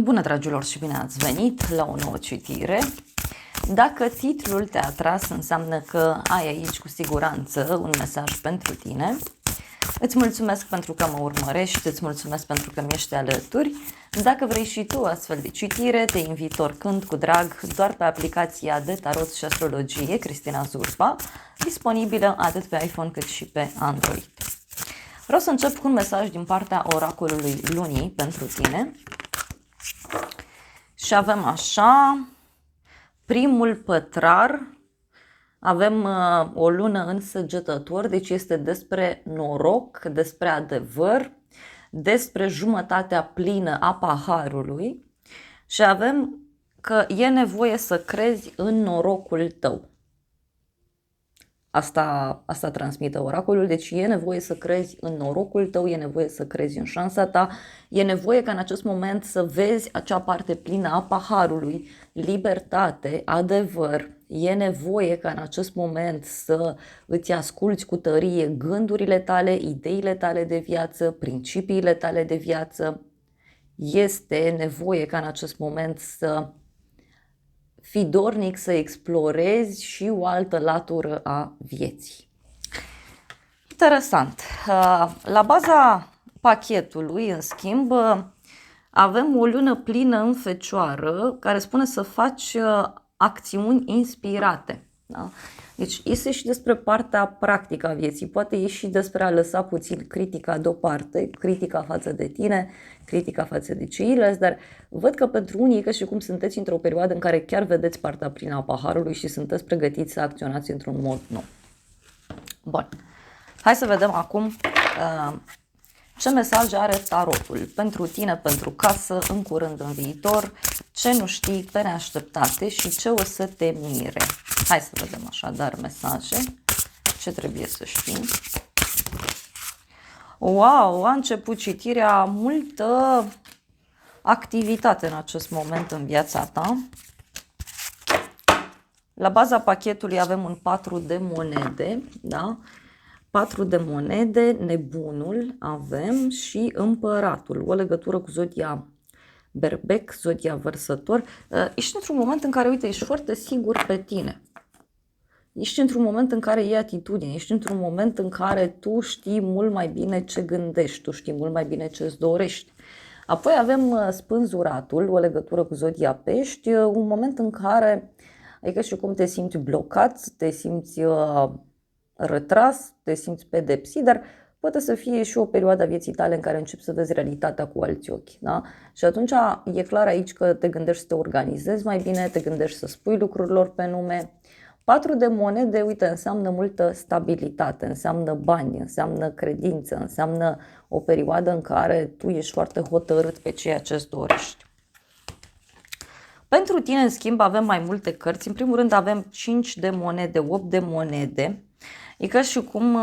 Bună, dragilor, și bine ați venit la o nouă citire. Dacă titlul te-a atras, înseamnă că ai aici cu siguranță un mesaj pentru tine. Îți mulțumesc pentru că mă urmărești, îți mulțumesc pentru că mi ești alături. Dacă vrei și tu astfel de citire, te invit oricând cu drag doar pe aplicația de tarot și astrologie Cristina Zurba, disponibilă atât pe iPhone cât și pe Android. Vreau să încep cu un mesaj din partea oracolului lunii pentru tine. Și avem așa, primul pătrar, avem o lună în Săgetător, deci este despre noroc, despre adevăr, despre jumătatea plină a paharului și avem că e nevoie să crezi în norocul tău. Asta transmite oracolul, deci e nevoie să crezi în norocul tău, e nevoie să crezi în șansa ta, e nevoie ca în acest moment să vezi acea parte plină a paharului, libertate, adevăr, e nevoie ca în acest moment să îți asculți cu tărie gândurile tale, ideile tale de viață, principiile tale de viață, este nevoie ca în acest moment să fii dornic să explorezi și o altă latură a vieții. Interesant. La baza pachetului, în schimb, avem o lună plină în Fecioară care spune să faci acțiuni inspirate. Da? Deci este și despre partea practică a vieții, poate e și despre a lăsa puțin critica deoparte, critica față de tine, critica față de ceilalți, dar văd că pentru unii, că și cum sunteți într-o perioadă în care chiar vedeți partea plină a paharului și sunteți pregătiți să acționați într-un mod nou. Bun, hai să vedem acum ce mesaj are tarotul pentru tine, pentru casă, în curând, în viitor, ce nu știi pe neașteptate și ce o să te mire. Hai să vedem așadar mesaje, ce trebuie să știi. Wow, a început citirea, multă activitate în acest moment în viața ta. La baza pachetului avem un 4 de monede, da? 4 de monede, nebunul avem și împăratul, o legătură cu zodia Berbec, zodia Vărsător. Ești într-un moment în care, uite, ești foarte sigur pe tine. Ești într-un moment în care iei atitudine, ești într-un moment în care tu știi mult mai bine ce gândești, tu știi mult mai bine ce îți dorești. Apoi avem spânzuratul, o legătură cu zodia Pești, un moment în care, adică și cum te simți blocat, te simți retras, te simți pedepsit, dar poate să fie și o perioadă a vieții tale în care începi să vezi realitatea cu alți ochi. Da? Și atunci e clar aici că te gândești să te organizezi mai bine, te gândești să spui lucrurilor pe nume. 4 de monede, uite, înseamnă multă stabilitate, înseamnă bani, înseamnă credință, înseamnă o perioadă în care tu ești foarte hotărât pe ceea ce îți dorești. Pentru tine, în schimb, avem mai multe cărți. În primul rând avem 5 de monede, 8 de monede. E ca și cum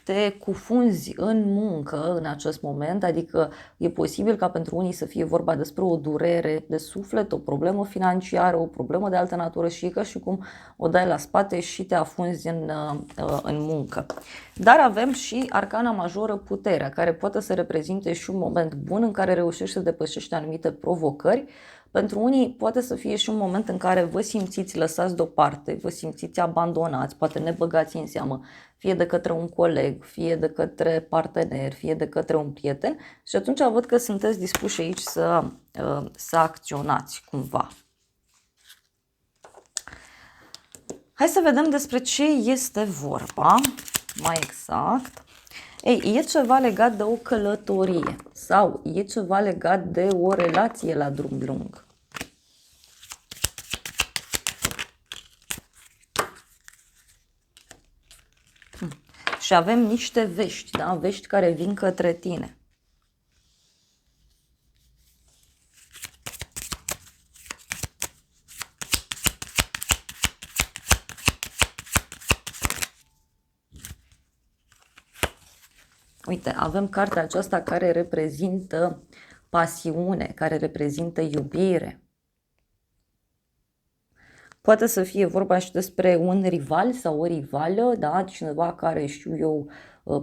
te cufunzi în muncă în acest moment, adică e posibil ca pentru unii să fie vorba despre o durere de suflet, o problemă financiară, o problemă de altă natură și e ca și cum o dai la spate și te afunzi în muncă. Dar avem și arcana majoră, puterea, care poate să reprezinte și un moment bun în care reușești să depășești anumite provocări. Pentru unii poate să fie și un moment în care vă simțiți lăsați deoparte, vă simțiți abandonați, poate nebăgați în seamă, fie de către un coleg, fie de către partener, fie de către un prieten și atunci văd că sunteți dispuși aici să acționați cumva. Hai să vedem despre ce este vorba, mai exact. Ei, e ceva legat de o călătorie sau e ceva legat de o relație la drum lung. Și avem niște vești, da? Vești care vin către tine. Uite, avem cartea aceasta care reprezintă pasiune, care reprezintă iubire. Poate să fie vorba și despre un rival sau o rivală, da? Cineva care, știu eu,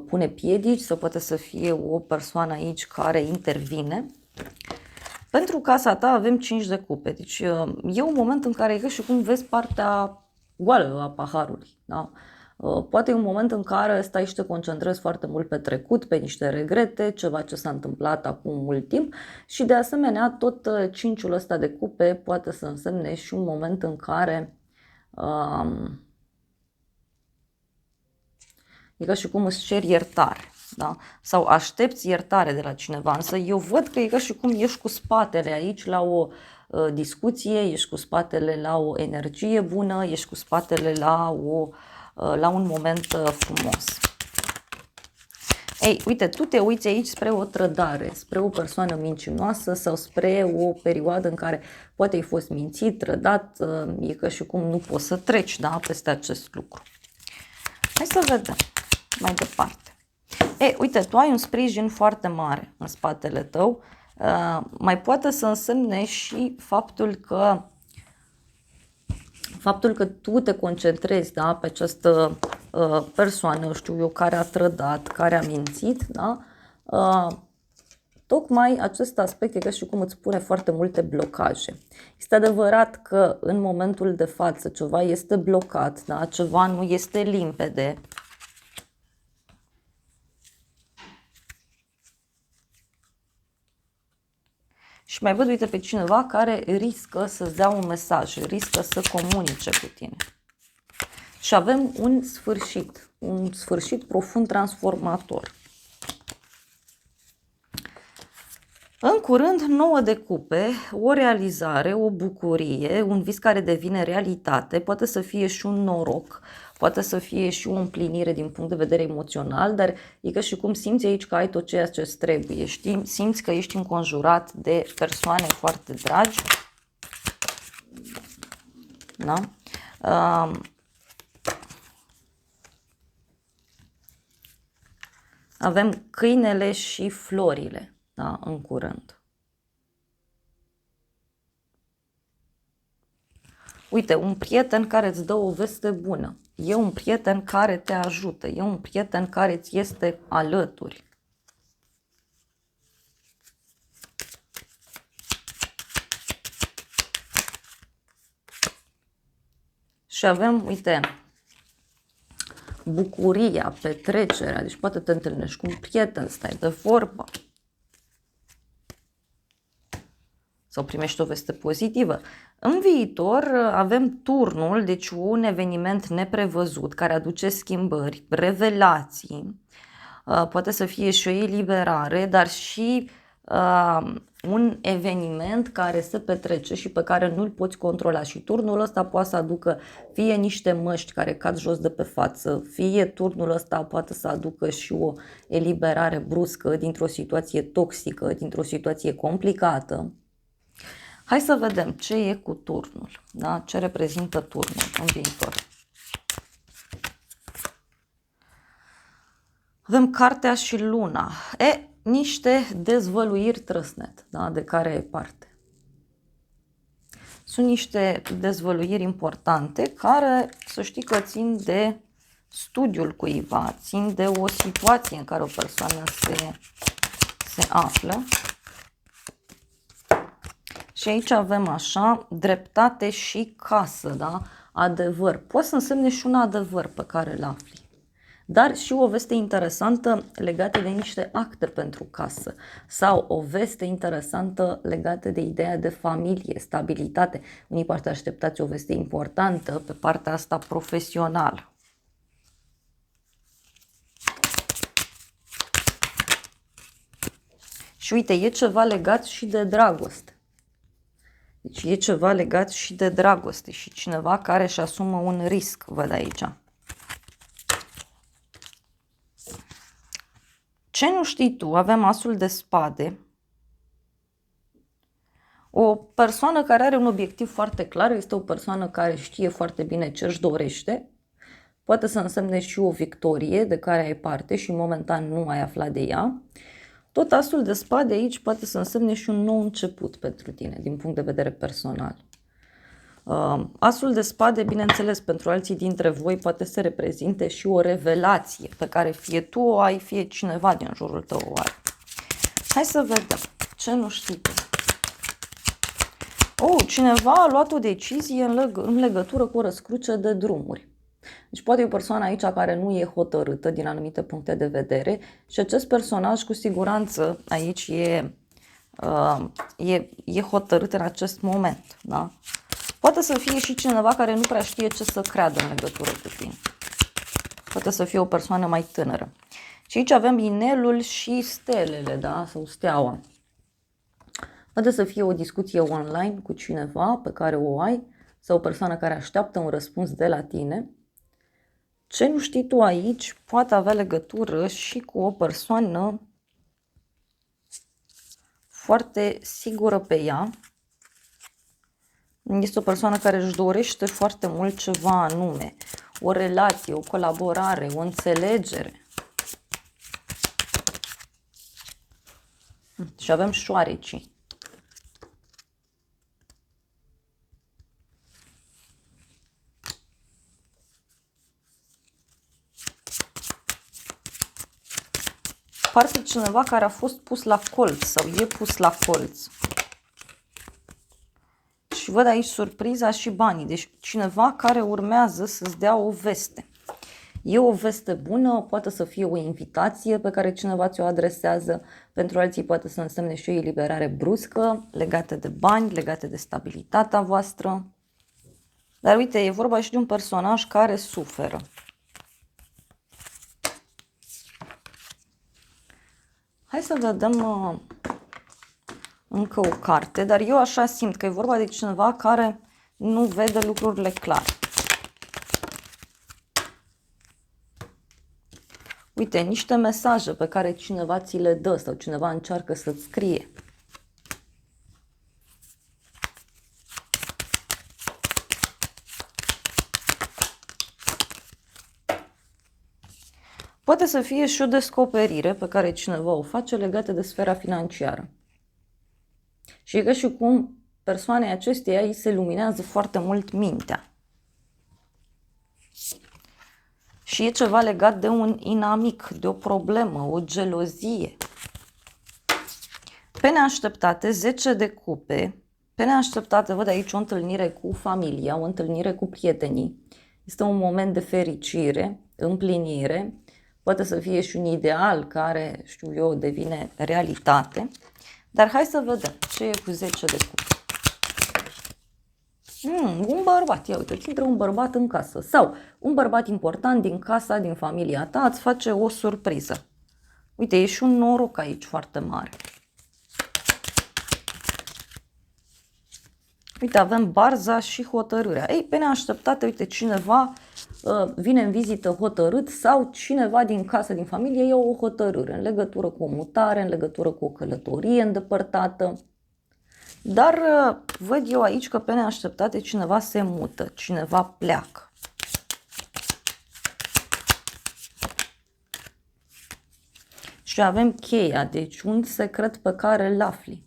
pune piedici sau poate să fie o persoană aici care intervine. Pentru casa ta avem 5 de cupe, deci e un moment în care e ca și cum vezi partea goală a paharului, da? Poate e un moment în care stai și te concentrezi foarte mult pe trecut, pe niște regrete, ceva ce s-a întâmplat acum mult timp și de asemenea tot cinciul ăsta de cupe poate să însemne și un moment în care e ca și cum îți ceri iertare, da? Sau aștepți iertare de la cineva, însă eu văd că e ca și cum ești cu spatele aici la o discuție, ești cu spatele la o energie bună, ești cu spatele la un moment frumos. Ei, uite, tu te uiți aici spre o trădare, spre o persoană mincinoasă sau spre o perioadă în care poate ai fost mințit, trădat, e ca și cum nu poți să treci, da, peste acest lucru. Hai să vedem mai departe. Ei, uite, tu ai un sprijin foarte mare în spatele tău, mai poate să însemne și faptul că tu te concentrezi, da, pe această persoană, știu eu, care a trădat, care a mințit, da? Tocmai acest aspect e ca și cum îți pune foarte multe blocaje. Este adevărat că în momentul de față ceva este blocat, da? Ceva nu este limpede. Și mai văd, uite, pe cineva care riscă să-ți dea un mesaj, riscă să comunice cu tine. Și avem un sfârșit profund transformator. În curând, 9 de cupe, o realizare, o bucurie, un vis care devine realitate, poate să fie și un noroc, poate să fie și o împlinire din punct de vedere emoțional, dar e ca și cum simți aici că ai tot ceea ce îți trebuie, simți că ești înconjurat de persoane foarte dragi. Da? Avem câinele și florile. Da, în curând. Uite, un prieten care îți dă o veste bună. E un prieten care te ajută. E un prieten care îți este alături. Și avem, uite, bucuria, petrecerea. Deci poate te întâlnești cu un prieten, stai de vorbă. Sau primești o veste pozitivă. În viitor avem turnul, deci un eveniment neprevăzut care aduce schimbări, revelații, poate să fie și o eliberare, dar și un eveniment care se petrece și pe care nu-l poți controla. Și turnul ăsta poate să aducă fie niște măști care cad jos de pe față, fie turnul ăsta poate să aducă și o eliberare bruscă dintr-o situație toxică, dintr-o situație complicată. Hai să vedem ce e cu turnul, da? Ce reprezintă turnul în viitor. Avem cartea și luna. Niște dezvăluiri trăsnet, da? De care e parte. Sunt niște dezvăluiri importante care, să știi că țin de studiul cuiva, țin de o situație în care o persoană se află. Și aici avem așa, dreptate și casă, da? Adevăr. Poate să însemne și un adevăr pe care îl afli. Dar și o veste interesantă legată de niște acte pentru casă. Sau o veste interesantă legată de ideea de familie, stabilitate. Unii poate așteptați o veste importantă pe partea asta profesională. Și uite, e ceva legat și de dragoste. Deci e ceva legat și de dragoste și cineva care își asumă un risc, văd aici. Ce nu știi tu? Avem asul de spade. O persoană care are un obiectiv foarte clar, este o persoană care știe foarte bine ce își dorește. Poate să însemne și o victorie de care ai parte și momentan nu ai aflat de ea. Tot asul de spade aici poate să însemne și un nou început pentru tine, din punct de vedere personal. Asul de spade, bineînțeles, pentru alții dintre voi poate să reprezinte și o revelație pe care fie tu o ai, fie cineva din jurul tău o are. Hai să vedem ce nu știi tu. Cineva a luat o decizie în legătură cu o răscruce de drumuri. Deci poate e o persoană aici care nu e hotărâtă din anumite puncte de vedere și acest personaj cu siguranță aici e hotărât în acest moment. Da? Poate să fie și cineva care nu prea știe ce să creadă în legătură cu tine. Poate să fie o persoană mai tânără. Și aici avem inelul și stelele, da? Sau steaua. Poate să fie o discuție online cu cineva pe care o ai sau o persoană care așteaptă un răspuns de la tine. Ce nu știi tu aici poate avea legătură și cu o persoană foarte sigură pe ea. Este o persoană care își dorește foarte mult ceva anume. O relație, o colaborare, o înțelegere. Și avem șoarecii. Parcă cineva care a fost pus la colț sau e pus la colț. Și văd aici surpriza și banii. Deci cineva care urmează să-ți dea o veste. E o veste bună, poate să fie o invitație pe care cineva ți-o adresează. Pentru alții poate să însemne și o eliberare bruscă, legată de bani, legată de stabilitatea voastră. Dar uite, e vorba și de un personaj care suferă. Hai să vedem încă o carte, dar eu așa simt că e vorba de cineva care nu vede lucrurile clar. Uite, niște mesaje pe care cineva ți le dă sau cineva încearcă să-ți scrie. Poate să fie și o descoperire pe care cineva o face legată de sfera financiară. Și e ca și cum persoanei acesteia îi se luminează foarte mult mintea. Și e ceva legat de un inamic, de o problemă, o gelozie. Pe neașteptate, 10 de cupe. Pe neașteptate, văd aici o întâlnire cu familia, o întâlnire cu prietenii. Este un moment de fericire, împlinire. Poate să fie și un ideal care, știu eu, devine realitate. Dar hai să vedem ce e cu 10 de cupe. Un bărbat, ia uite, intră un bărbat în casă sau un bărbat important din casa, din familia ta, îți face o surpriză. Uite, e și un noroc aici foarte mare. Uite, avem barza și hotărârea. Ei, pe neașteptate, uite, cineva vine în vizită hotărât sau cineva din casă, din familie, ia o hotărâre în legătură cu o mutare, în legătură cu o călătorie îndepărtată. Dar văd eu aici că pe neașteptate cineva se mută, cineva pleacă. Și avem cheia, deci un secret pe care îl afli.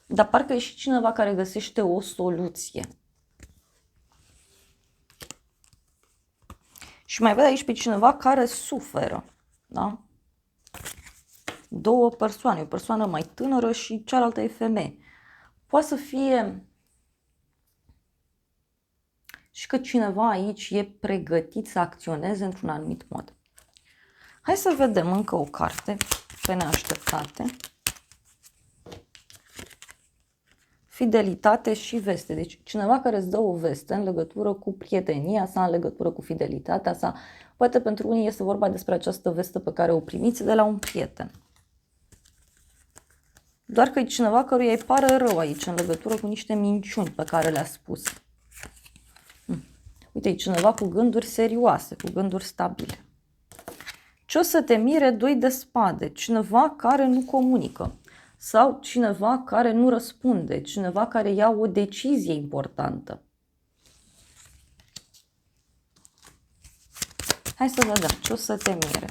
Dar parcă e și cineva care găsește o soluție. Și mai văd aici pe cineva care suferă. Da? Două persoane, o persoană mai tânără și cealaltă e femeie. Poate să fie și că cineva aici e pregătit să acționeze într-un anumit mod. Hai să vedem încă o carte pe neașteptate. Fidelitate și veste. Deci cineva care îți dă o veste în legătură cu prietenia sa, în legătură cu fidelitatea sa. Poate pentru unii este vorba despre această veste pe care o primiți de la un prieten. Doar că e cineva căruia îi pare rău aici în legătură cu niște minciuni pe care le-a spus. Uite, e cineva cu gânduri serioase, cu gânduri stabile. Ce o să te mire? 2 de spade. Cineva care nu comunică. Sau cineva care nu răspunde, cineva care ia o decizie importantă. Hai să vedem ce o să te mire.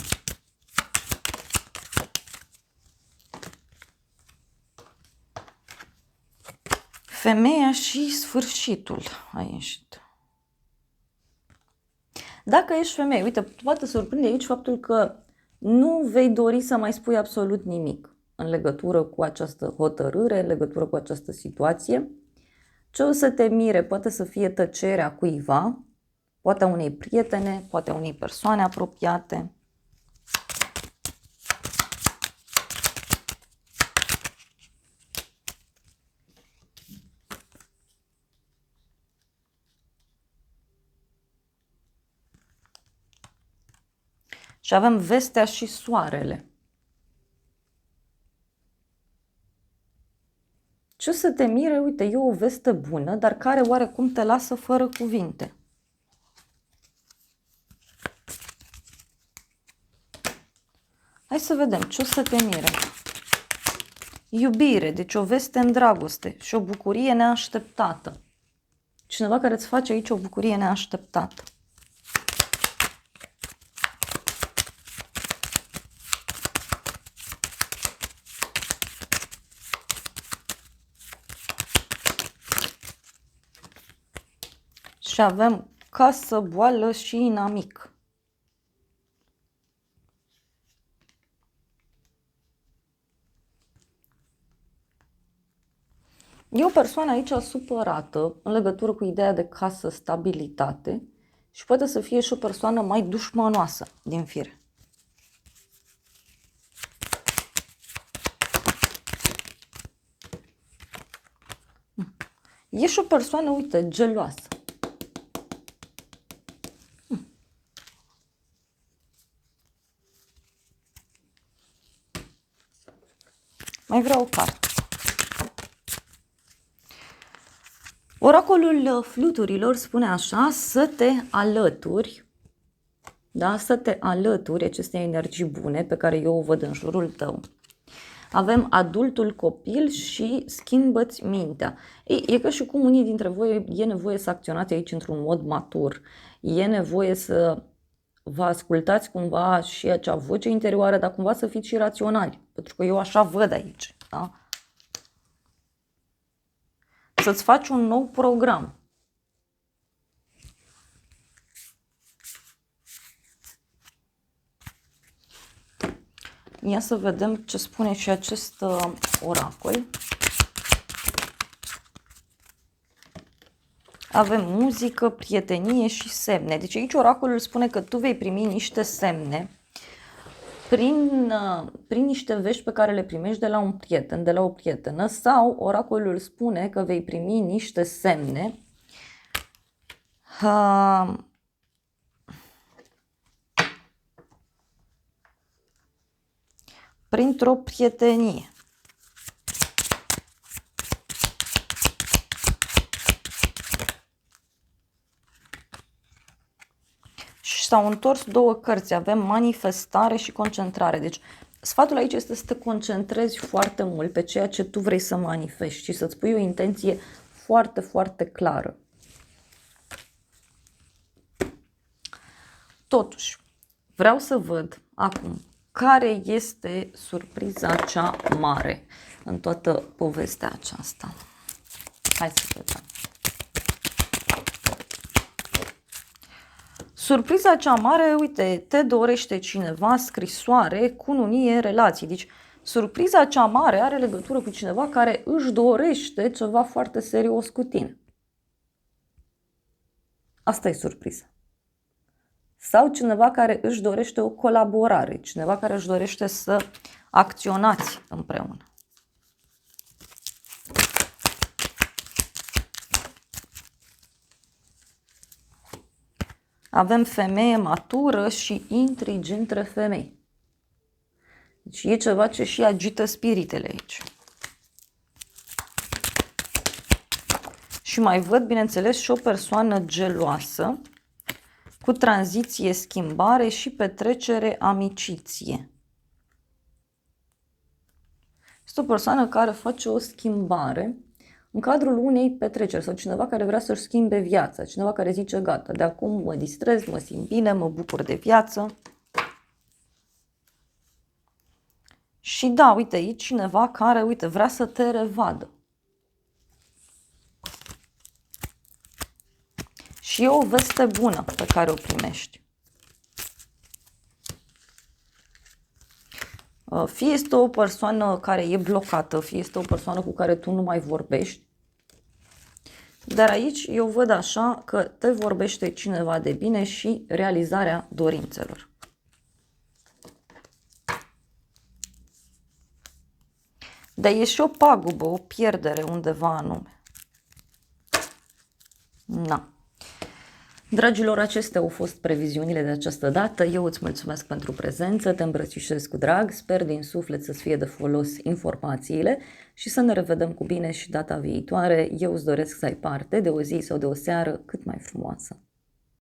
Femeia și sfârșitul a ieșit. Dacă ești femeie, uite, poate surprinde aici faptul că nu vei dori să mai spui absolut nimic în legătură cu această hotărâre, în legătură cu această situație. Ce o să te mire poate să fie tăcerea cuiva, poate a unei prietene, poate a unei persoane apropiate. Și avem vestea și soarele. Ce să te mire? Uite, e o veste bună, dar care oarecum te lasă fără cuvinte. Hai să vedem ce o să te mire. Iubire, deci o veste în dragoste și o bucurie neașteptată. Cineva care îți face aici o bucurie neașteptată. Și avem casă, boală și inamic. E o persoană aici supărată în legătură cu ideea de casă, stabilitate și poate să fie și o persoană mai dușmănoasă din fire. E și o persoană, uite, geloasă. Mai vreau o carte. Oracolul fluturilor spune așa, să te alături, da? Să te alături acestei energii bune pe care eu o văd în jurul tău. Avem adultul copil și schimbă-ți mintea. Ei, e ca și cum unii dintre voi e nevoie să acționați aici într-un mod matur. E nevoie să vă ascultați cumva și acea voce interioară, dar cumva să fiți și raționali. Pentru că eu așa văd aici. Da? Să-ți faci un nou program. Ia să vedem ce spune și acest oracol. Avem muzică, prietenie și semne. Deci aici oracolul spune că tu vei primi niște semne prin niște vești pe care le primești de la un prieten, de la o prietenă, sau oracolul spune că vei primi niște semne printr-o prietenie. Și s-au întors două cărți, avem manifestare și concentrare. Deci sfatul aici este să te concentrezi foarte mult pe ceea ce tu vrei să manifesti și să-ți pui o intenție foarte, foarte clară. Totuși, vreau să văd acum care este surpriza cea mare în toată povestea aceasta. Hai să vedem. Surpriza cea mare, uite, te dorește cineva, scrisoare, cununie, relații. Deci, surpriza cea mare are legătură cu cineva care își dorește ceva foarte serios cu tine. Asta e surpriza. Sau cineva care își dorește o colaborare, cineva care își dorește să acționați împreună. Avem femeie matură și intrigi între femei. Deci e ceva ce și agită spiritele aici. Și mai văd, bineînțeles, și o persoană geloasă cu tranziție, schimbare și petrecere, amiciție. Este o persoană care face o schimbare în cadrul unei petreceri sau cineva care vrea să-și schimbe viața, cineva care zice gata, de acum mă distrez, mă simt bine, mă bucur de viață. Și da, uite, e cineva care, uite, vrea să te revadă. Și e o veste bună pe care o primești. Fie este o persoană care e blocată, fie este o persoană cu care tu nu mai vorbești. Dar aici eu văd așa că te vorbește cineva de bine și realizarea dorințelor. Dar e și o pagubă, o pierdere undeva anume. Na. Dragilor, acestea au fost previziunile de această dată. Eu îți mulțumesc pentru prezență, te îmbrățișez cu drag, sper din suflet să-ți fie de folos informațiile și să ne revedem cu bine și data viitoare. Eu îți doresc să ai parte de o zi sau de o seară cât mai frumoasă.